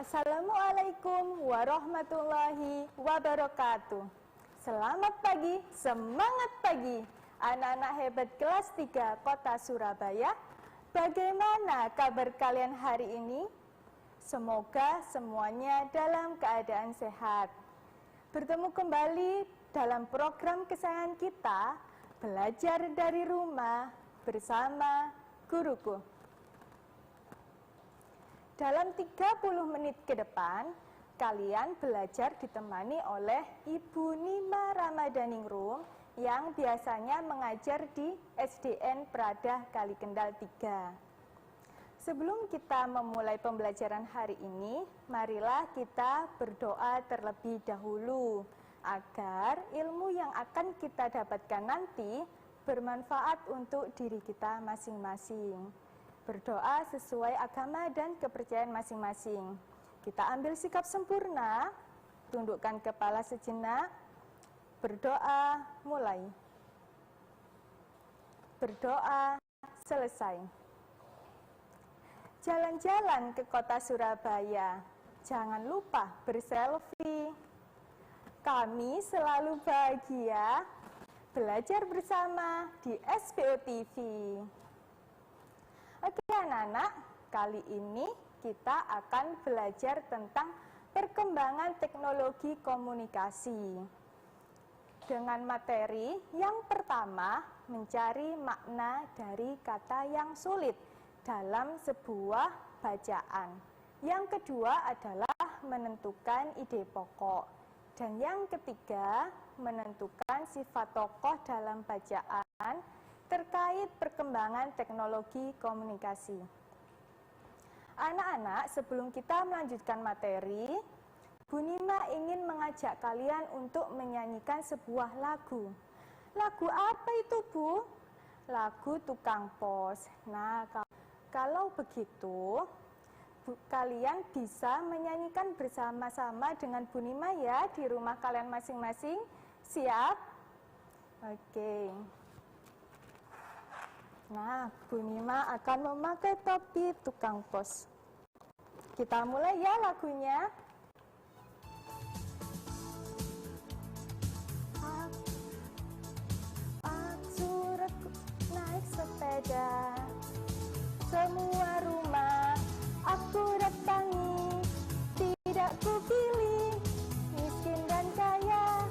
Assalamualaikum warahmatullahi wabarakatuh. Selamat pagi, semangat pagi, anak-anak hebat kelas 3 Kota Surabaya. Bagaimana kabar kalian hari ini? Semoga semuanya dalam keadaan sehat. Bertemu kembali dalam program kesayangan kita, Belajar dari Rumah bersama Guruku. Dalam 30 menit ke depan, kalian belajar ditemani oleh Ibu Nima Ramadaningrum yang biasanya mengajar di SDN Pradah Kalikendal 3. Sebelum kita memulai pembelajaran hari ini, marilah kita berdoa terlebih dahulu agar ilmu yang akan kita dapatkan nanti bermanfaat untuk diri kita masing-masing. Berdoa sesuai agama dan kepercayaan masing-masing. Kita ambil sikap sempurna, tundukkan kepala sejenak, berdoa mulai. Berdoa selesai. Jalan-jalan ke kota Surabaya, jangan lupa berselfie. Kami selalu bahagia belajar bersama di SPO TV. Oke anak-anak, kali ini kita akan belajar tentang perkembangan teknologi komunikasi. Dengan materi yang pertama, mencari makna dari kata yang sulit dalam sebuah bacaan. Yang kedua adalah menentukan ide pokok. Dan yang ketiga, menentukan sifat tokoh dalam bacaan terkait perkembangan teknologi komunikasi. Anak-anak, sebelum kita melanjutkan materi, Bu Nima ingin mengajak kalian untuk menyanyikan sebuah lagu. Lagu apa itu, Bu? Lagu Tukang Pos. Nah, kalau begitu, kalian bisa menyanyikan bersama-sama dengan Bu Nima ya di rumah kalian masing-masing. Siap? Oke. Nah, Bu Nima akan memakai topi tukang pos. Kita mulai ya lagunya. Aku naik sepeda, semua rumah aku datangi, tidak ku pilih miskin dan kaya,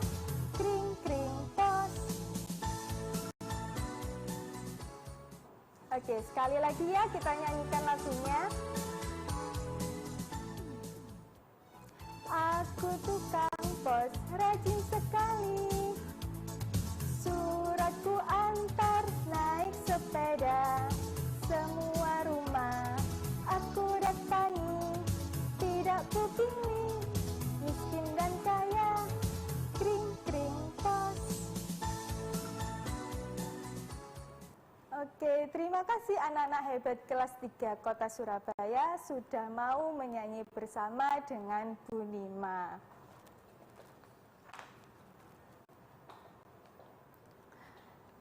kring-kring pos. Oke, sekali lagi ya kita nyanyikan lagunya. Aku tukang pos rajin sekali, suratku antar naik sepeda, semua rumah aku datangi, tidak ku pilih miskin dan kaya, kring-kring pos. Oke, terima kasih anak-anak hebat kelas 3 Kota Surabaya sudah mau menyanyi bersama dengan Bu Nima.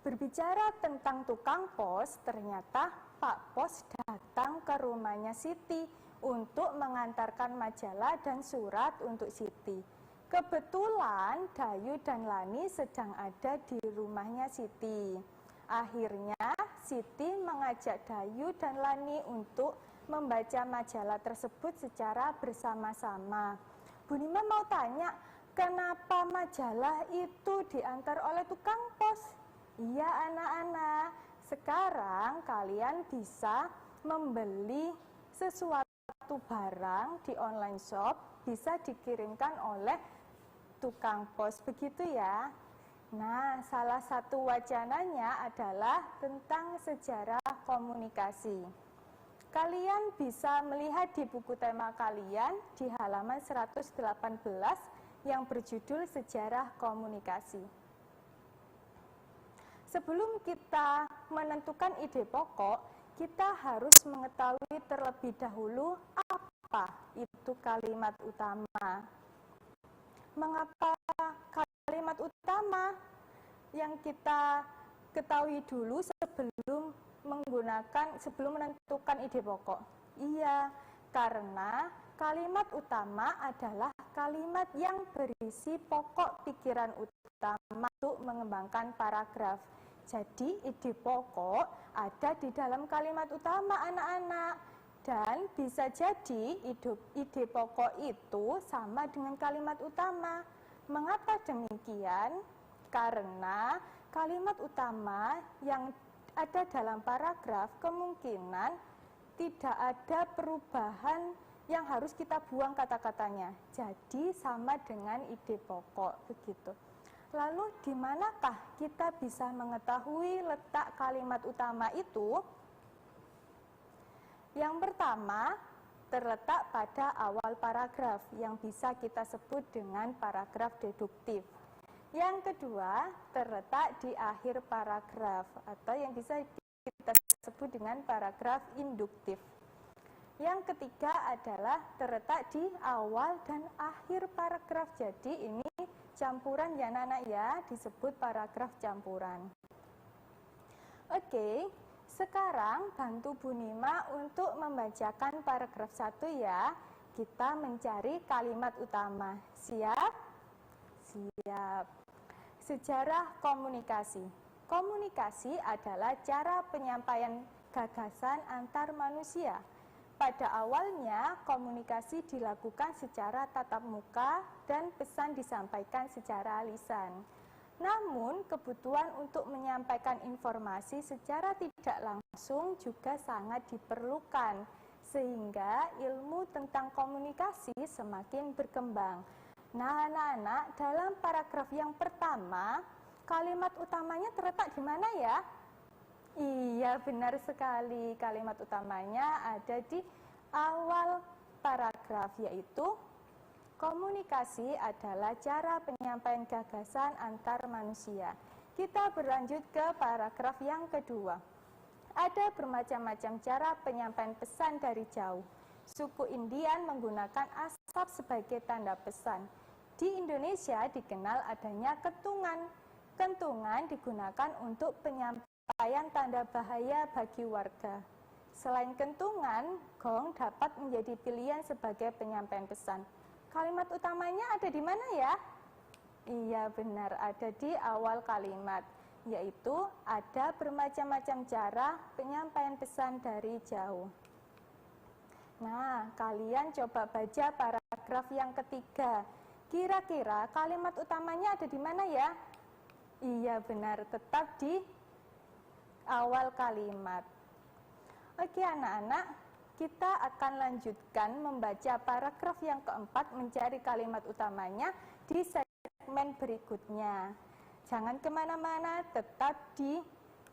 Berbicara tentang tukang pos, ternyata Pak Pos datang ke rumahnya Siti untuk mengantarkan majalah dan surat untuk Siti. Kebetulan Dayu dan Lani sedang ada di rumahnya Siti. Akhirnya Siti mengajak Dayu dan Lani untuk membaca majalah tersebut secara bersama-sama. Bu Nima mau tanya, kenapa majalah itu diantar oleh tukang pos? Iya anak-anak, sekarang kalian bisa membeli sesuatu barang di online shop, bisa dikirimkan oleh tukang pos, begitu ya. Nah, salah satu wacananya adalah tentang sejarah komunikasi. Kalian bisa melihat di buku tema kalian di halaman 118 yang berjudul Sejarah Komunikasi. Sebelum kita menentukan ide pokok, kita harus mengetahui terlebih dahulu apa itu kalimat utama. Mengapa kalimat utama? Yang kita ketahui dulu sebelum menentukan ide pokok. Iya, karena kalimat utama adalah kalimat yang berisi pokok pikiran utama untuk mengembangkan paragraf. Jadi ide pokok ada di dalam kalimat utama anak-anak. Dan bisa jadi ide pokok itu sama dengan kalimat utama. Mengapa demikian? Karena kalimat utama yang ada dalam paragraf kemungkinan tidak ada perubahan yang harus kita buang kata-katanya. Jadi sama dengan ide pokok begitu. Lalu di manakah kita bisa mengetahui letak kalimat utama itu? Yang pertama, terletak pada awal paragraf yang bisa kita sebut dengan paragraf deduktif. Yang kedua, terletak di akhir paragraf atau yang bisa kita sebut dengan paragraf induktif. Yang ketiga adalah terletak di awal dan akhir paragraf. Jadi ini campuran ya anak-anak ya, disebut paragraf campuran. Oke, sekarang bantu Bu Nima untuk membacakan paragraf 1 ya. Kita mencari kalimat utama. Siap? Siap. Sejarah komunikasi. Komunikasi adalah cara penyampaian gagasan antar manusia. Pada awalnya, komunikasi dilakukan secara tatap muka dan pesan disampaikan secara lisan. Namun, kebutuhan untuk menyampaikan informasi secara tidak langsung juga sangat diperlukan, sehingga ilmu tentang komunikasi semakin berkembang. Nah, anak-anak, dalam paragraf yang pertama, kalimat utamanya terletak di mana ya? Iya, benar sekali. Kalimat utamanya ada di awal paragraf, yaitu komunikasi adalah cara penyampaian gagasan antar manusia. Kita berlanjut ke paragraf yang kedua. Ada bermacam-macam cara penyampaian pesan dari jauh. Suku Indian menggunakan asap sebagai tanda pesan. Di Indonesia dikenal adanya kentungan. Kentungan digunakan untuk penyampaian tanda bahaya bagi warga. Selain kentungan, gong dapat menjadi pilihan sebagai penyampaian pesan. Kalimat utamanya ada di mana ya? Iya benar, ada di awal kalimat, yaitu ada bermacam-macam cara penyampaian pesan dari jauh. Nah, kalian coba baca paragraf yang ketiga. Kira-kira kalimat utamanya ada di mana ya? Iya benar, tetap di awal kalimat. Oke anak-anak, kita akan lanjutkan membaca paragraf yang keempat mencari kalimat utamanya di segmen berikutnya. Jangan kemana-mana, tetap di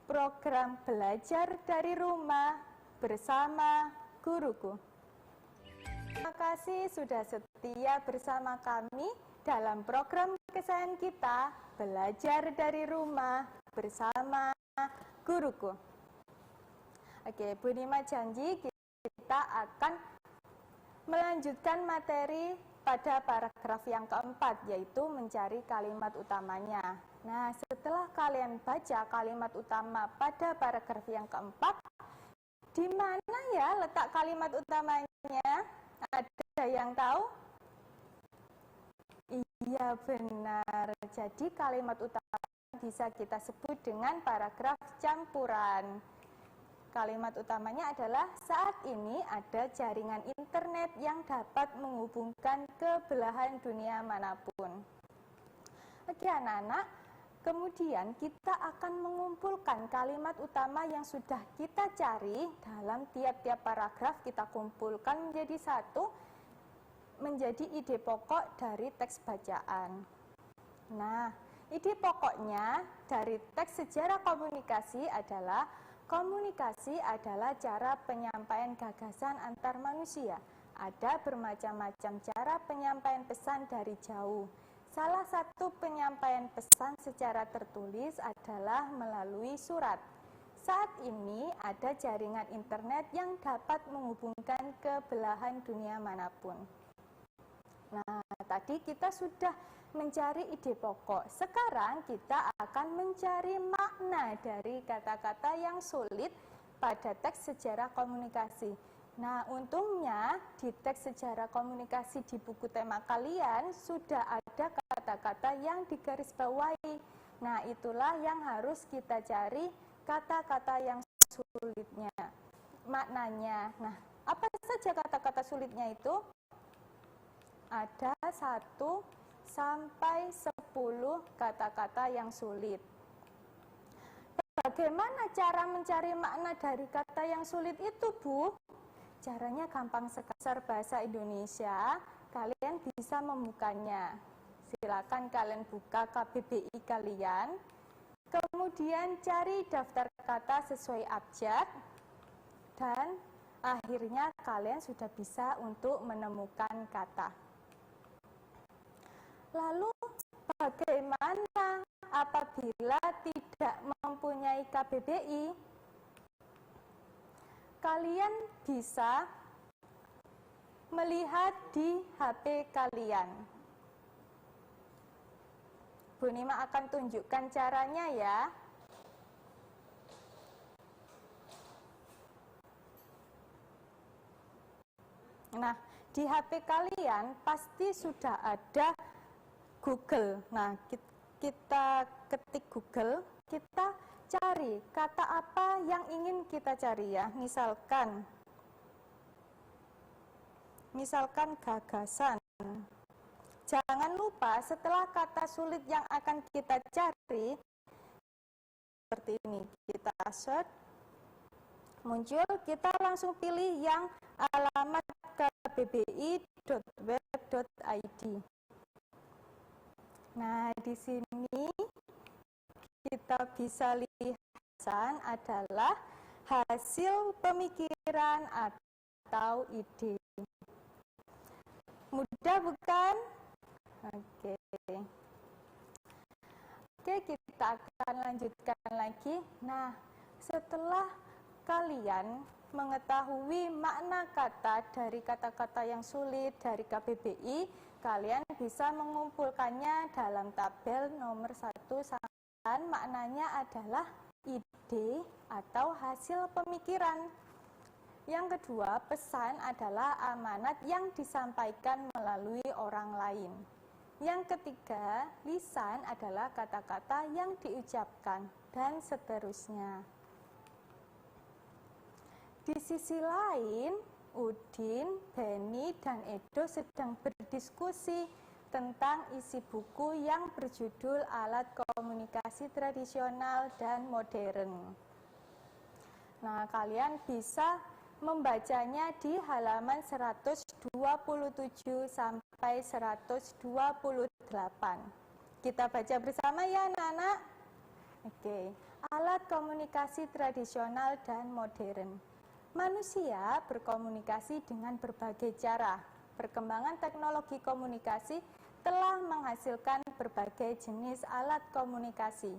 program belajar dari rumah bersama guruku. Terima kasih sudah setia bersama kami dalam program kesayangan kita, belajar dari rumah bersama guruku. Oke, Bu Nima janji kita akan melanjutkan materi pada paragraf yang keempat, yaitu mencari kalimat utamanya. Nah, setelah kalian baca kalimat utama pada paragraf yang keempat, di mana ya letak kalimat utamanya? Ada yang tahu? Iya benar, jadi kalimat utama bisa kita sebut dengan paragraf campuran. Kalimat utamanya adalah saat ini ada jaringan internet yang dapat menghubungkan ke belahan dunia manapun. Oke anak-anak, kemudian kita akan mengumpulkan kalimat utama yang sudah kita cari dalam tiap-tiap paragraf, kita kumpulkan menjadi satu, menjadi ide pokok dari teks bacaan. Nah, ide pokoknya dari teks sejarah komunikasi adalah komunikasi adalah cara penyampaian gagasan antar manusia. Ada bermacam-macam cara penyampaian pesan dari jauh. Salah satu penyampaian pesan secara tertulis adalah melalui surat. Saat ini ada jaringan internet yang dapat menghubungkan ke belahan dunia manapun. Nah, tadi kita sudah mencari ide pokok. Sekarang kita akan mencari makna dari kata-kata yang sulit pada teks sejarah komunikasi. Nah, untungnya di teks sejarah komunikasi di buku tema kalian sudah ada kata-kata yang digarisbawahi. Nah, itulah yang harus kita cari, kata-kata yang sulitnya, maknanya. Nah, apa saja kata-kata sulitnya itu? Ada 1 sampai 10 kata-kata yang sulit. Bagaimana cara mencari makna dari kata yang sulit itu, Bu? Caranya gampang sekali. Bahasa Indonesia, kalian bisa membukanya. Silakan kalian buka KBBI kalian. Kemudian cari daftar kata sesuai abjad. Dan akhirnya kalian sudah bisa untuk menemukan kata. Lalu bagaimana apabila tidak mempunyai KBBI? Kalian bisa melihat di HP kalian. Bu Nima akan tunjukkan caranya ya. Nah, di HP kalian pasti sudah ada Google. Nah, kita ketik Google, kita cari kata apa yang ingin kita cari ya. Misalkan gagasan. Jangan lupa setelah kata sulit yang akan kita cari, seperti ini, kita search, muncul, kita langsung pilih yang alamat kbbi.web.id. Nah, di sini kita bisa lihat adalah hasil pemikiran atau ide. Mudah bukan? Oke. Oke, kita akan lanjutkan lagi. Nah, setelah kalian mengetahui makna kata dari kata-kata yang sulit dari KBBI, kalian bisa mengumpulkannya dalam tabel nomor 1 dan maknanya adalah ide atau hasil pemikiran. Yang kedua, pesan adalah amanat yang disampaikan melalui orang lain. Yang ketiga, lisan adalah kata-kata yang diucapkan, dan seterusnya. Di sisi lain, Udin, Beni, dan Edo sedang berdiskusi tentang isi buku yang berjudul Alat Komunikasi Tradisional dan Modern. Nah, kalian bisa membacanya di halaman 127 sampai 128. Kita baca bersama ya anak-anak. Oke, alat komunikasi tradisional dan modern. Manusia berkomunikasi dengan berbagai cara. Perkembangan teknologi komunikasi telah menghasilkan berbagai jenis alat komunikasi.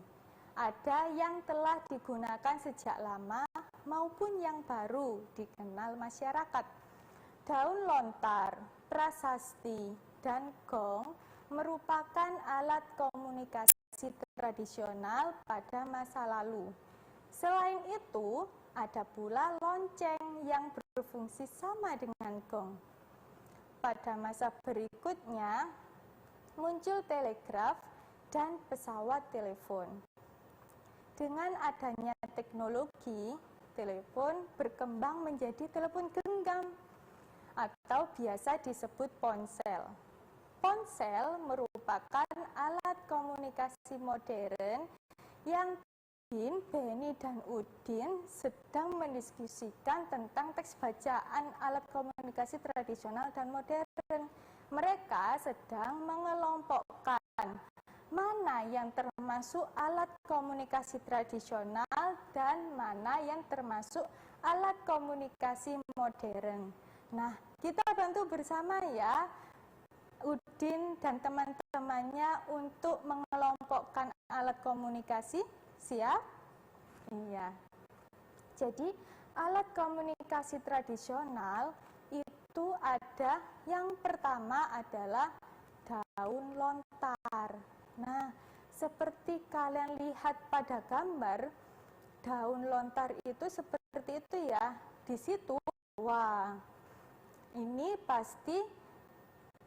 Ada yang telah digunakan sejak lama maupun yang baru dikenal masyarakat. Daun lontar, prasasti, dan gong merupakan alat komunikasi tradisional pada masa lalu. Selain itu, ada pula lonceng yang berfungsi sama dengan gong. Pada masa berikutnya, muncul telegraf dan pesawat telepon. Dengan adanya teknologi, telepon berkembang menjadi telepon genggam atau biasa disebut ponsel. Ponsel merupakan alat komunikasi modern yang Beni dan Udin sedang mendiskusikan tentang teks bacaan alat komunikasi tradisional dan modern. Mereka sedang mengelompokkan mana yang termasuk alat komunikasi tradisional dan mana yang termasuk alat komunikasi modern. Nah, kita bantu bersama ya, Udin dan teman-temannya untuk mengelompokkan alat komunikasi. Siap? Iya. Jadi, alat komunikasi tradisional itu ada, yang pertama adalah daun lontar. Nah, seperti kalian lihat pada gambar, daun lontar itu seperti itu ya. Di situ Jawa. Ini pasti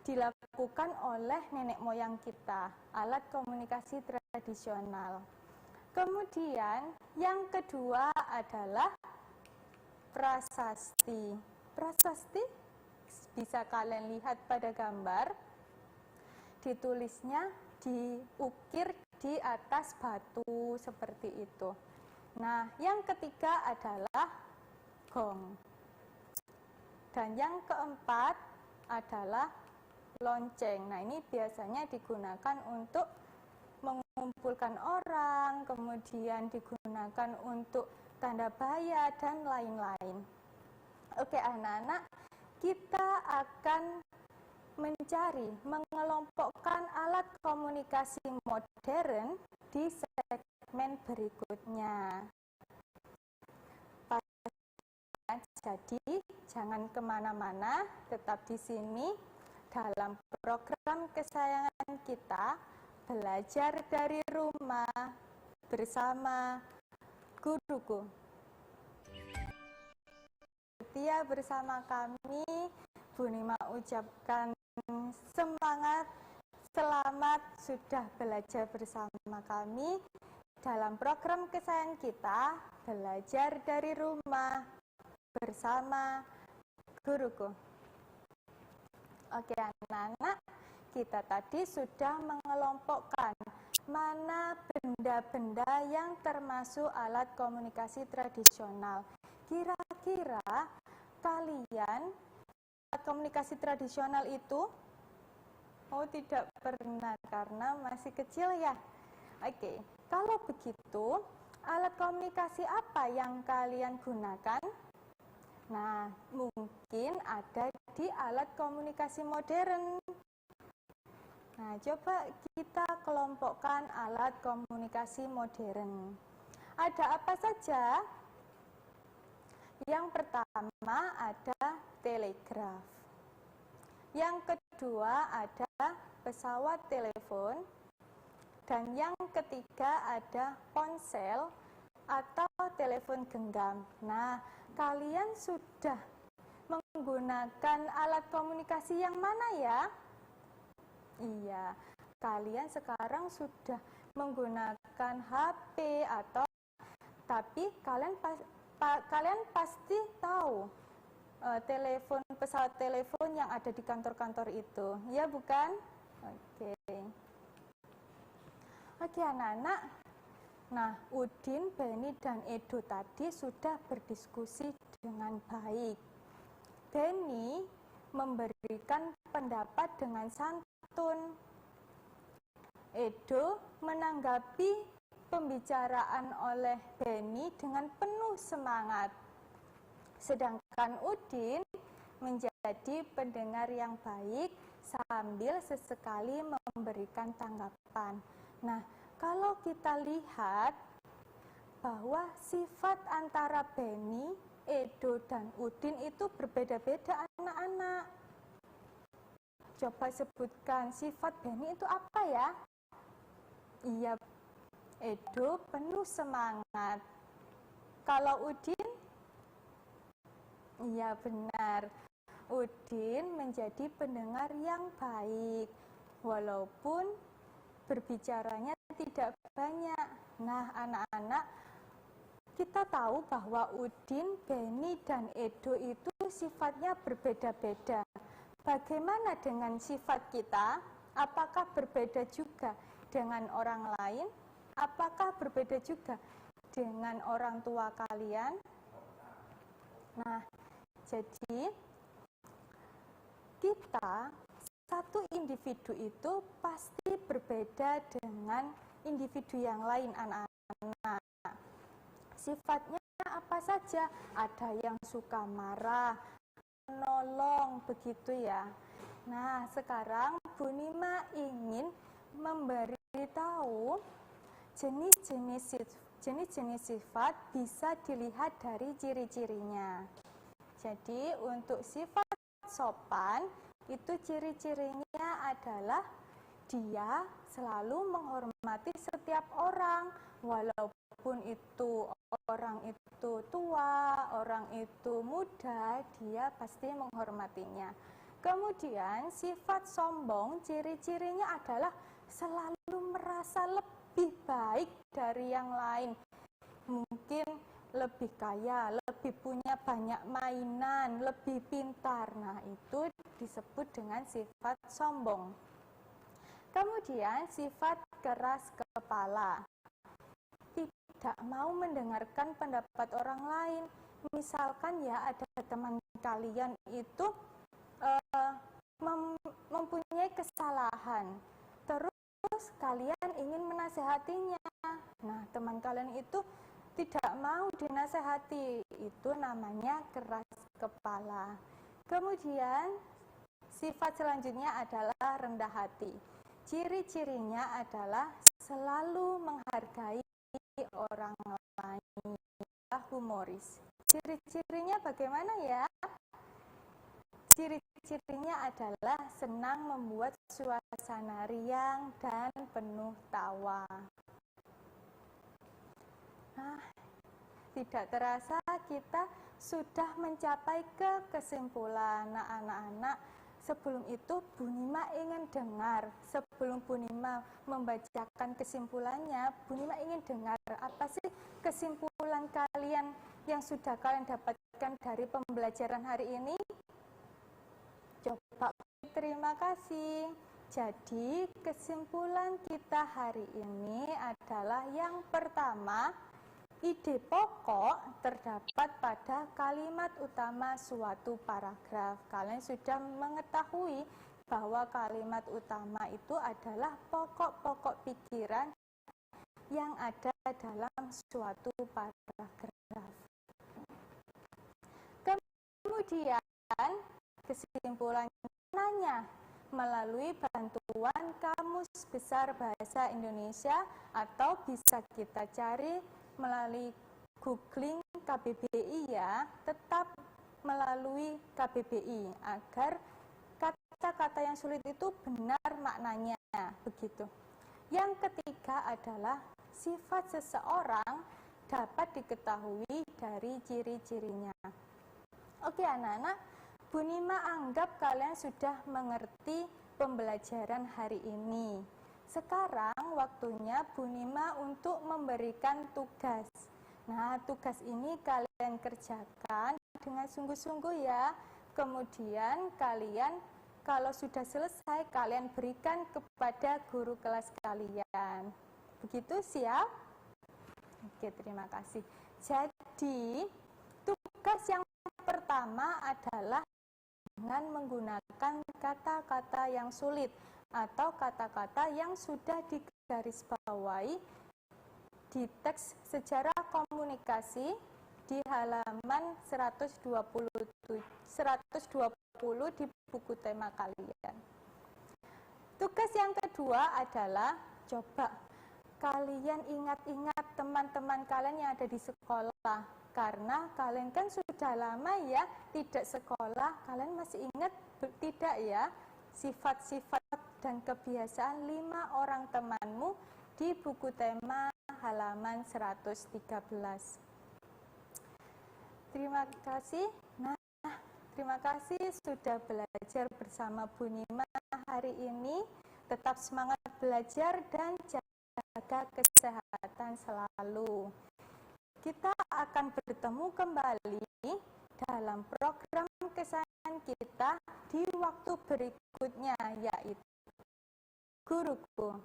dilakukan oleh nenek moyang kita, alat komunikasi tradisional. Kemudian yang kedua adalah prasasti. Prasasti bisa kalian lihat pada gambar, ditulisnya diukir di atas batu seperti itu. Nah, yang ketiga adalah gong. Dan yang keempat adalah lonceng. Nah, ini biasanya digunakan untuk mengumpulkan orang, kemudian digunakan untuk tanda bahaya dan lain-lain. Oke, anak-anak, kita akan mencari, mengelompokkan alat komunikasi modern di segmen berikutnya. Jadi, jangan kemana-mana, tetap di sini dalam program kesayangan kita, belajar dari rumah bersama guruku. Setia bersama kami, Bu Nima ucapkan semangat, selamat sudah belajar bersama kami dalam program kesayangan kita, belajar dari rumah bersama guruku. Oke anak-anak, kita tadi sudah mengelompokkan mana benda-benda yang termasuk alat komunikasi tradisional. Kira-kira kalian alat komunikasi tradisional itu? Oh, tidak pernah karena masih kecil ya. Oke, kalau begitu alat komunikasi apa yang kalian gunakan? Nah, mungkin ada di alat komunikasi modern. Nah, coba kita kelompokkan alat komunikasi modern. Ada apa saja? Yang pertama ada telegraf. Yang kedua ada pesawat telepon. Dan yang ketiga ada ponsel atau telepon genggam. Nah, kalian sudah menggunakan alat komunikasi yang mana ya? Iya, kalian sekarang sudah menggunakan HP atau tapi kalian pasti tahu pesawat telepon yang ada di kantor-kantor itu, ya bukan? Oke anak-anak. Nah, Udin, Beni, dan Edo tadi sudah berdiskusi dengan baik. Beni memberikan pendapat dengan santun. Edo menanggapi pembicaraan oleh Beni dengan penuh semangat. Sedangkan Udin menjadi pendengar yang baik sambil sesekali memberikan tanggapan. Nah, kalau kita lihat bahwa sifat antara Beni, Edo, dan Udin itu berbeda-beda anak-anak. Coba sebutkan sifat Beni itu apa ya? Iya, Edo penuh semangat. Kalau Udin? Iya benar, Udin menjadi pendengar yang baik, walaupun berbicaranya tidak banyak. Nah anak-anak, kita tahu bahwa Udin, Beni, dan Edo itu sifatnya berbeda-beda. Bagaimana dengan sifat kita? Apakah berbeda juga dengan orang lain? Apakah berbeda juga dengan orang tua kalian? Nah, jadi kita satu individu itu pasti berbeda dengan individu yang lain anak-anak. Sifatnya apa saja? Ada yang suka marah, menolong, begitu ya. Nah, sekarang Bu Nima ingin memberitahu jenis-jenis sifat bisa dilihat dari ciri-cirinya. Jadi, untuk sifat sopan, itu ciri-cirinya adalah dia selalu menghormati setiap orang, walaupun itu orang itu tua, orang itu muda, dia pasti menghormatinya. Kemudian sifat sombong, ciri-cirinya adalah selalu merasa lebih baik dari yang lain. Mungkin lebih kaya, lebih punya banyak mainan, lebih pintar. Nah, itu disebut dengan sifat sombong. Kemudian sifat keras kepala. Tidak mau mendengarkan pendapat orang lain. Misalkan ya ada teman kalian itu mempunyai kesalahan, terus kalian ingin menasehatinya. Nah, teman kalian itu tidak mau dinasehati, itu namanya keras kepala. Kemudian sifat selanjutnya adalah rendah hati. Ciri-cirinya adalah selalu menghargai orang lain, humoris. Ciri-cirinya bagaimana ya? Ciri-cirinya adalah senang membuat suasana riang dan penuh tawa. Nah, tidak terasa kita sudah mencapai ke kesimpulan. Nah, anak-anak, sebelum itu Bu Nima ingin dengar, sebelum Bu Nima membacakan kesimpulannya, Bu Nima ingin dengar apa sih kesimpulan kalian yang sudah kalian dapatkan dari pembelajaran hari ini? Coba, terima kasih. Jadi kesimpulan kita hari ini adalah yang pertama, ide pokok terdapat pada kalimat utama suatu paragraf. Kalian sudah mengetahui bahwa kalimat utama itu adalah pokok-pokok pikiran yang ada dalam suatu paragraf. Kemudian kesimpulannya melalui bantuan Kamus Besar Bahasa Indonesia atau bisa kita cari melalui googling KBBI ya, tetap melalui KBBI agar kata-kata yang sulit itu benar maknanya, begitu. Yang ketiga adalah sifat seseorang dapat diketahui dari ciri-cirinya. Oke anak-anak, Bu Nima anggap kalian sudah mengerti pembelajaran hari ini. Sekarang waktunya Bu Nima untuk memberikan tugas. Nah, tugas ini kalian kerjakan dengan sungguh-sungguh ya. Kemudian kalian kalau sudah selesai, kalian berikan kepada guru kelas kalian. Begitu, siap? Oke, terima kasih. Jadi, tugas yang pertama adalah dengan menggunakan kata-kata yang sulit atau kata-kata yang sudah digarisbawahi di teks sejarah komunikasi di halaman 120 di buku tema kalian. Tugas yang kedua adalah coba kalian ingat-ingat teman-teman kalian yang ada di sekolah. Karena kalian kan sudah lama ya tidak sekolah, kalian masih ingat tidak ya sifat-sifat dan kebiasaan 5 orang temanmu di buku tema halaman 113. Terima kasih. Nah, terima kasih sudah belajar bersama Bu Nima hari ini. Tetap semangat belajar dan jaga kesehatan selalu. Kita akan bertemu kembali dalam program kesayangan kita di waktu berikutnya, yaitu Guruku.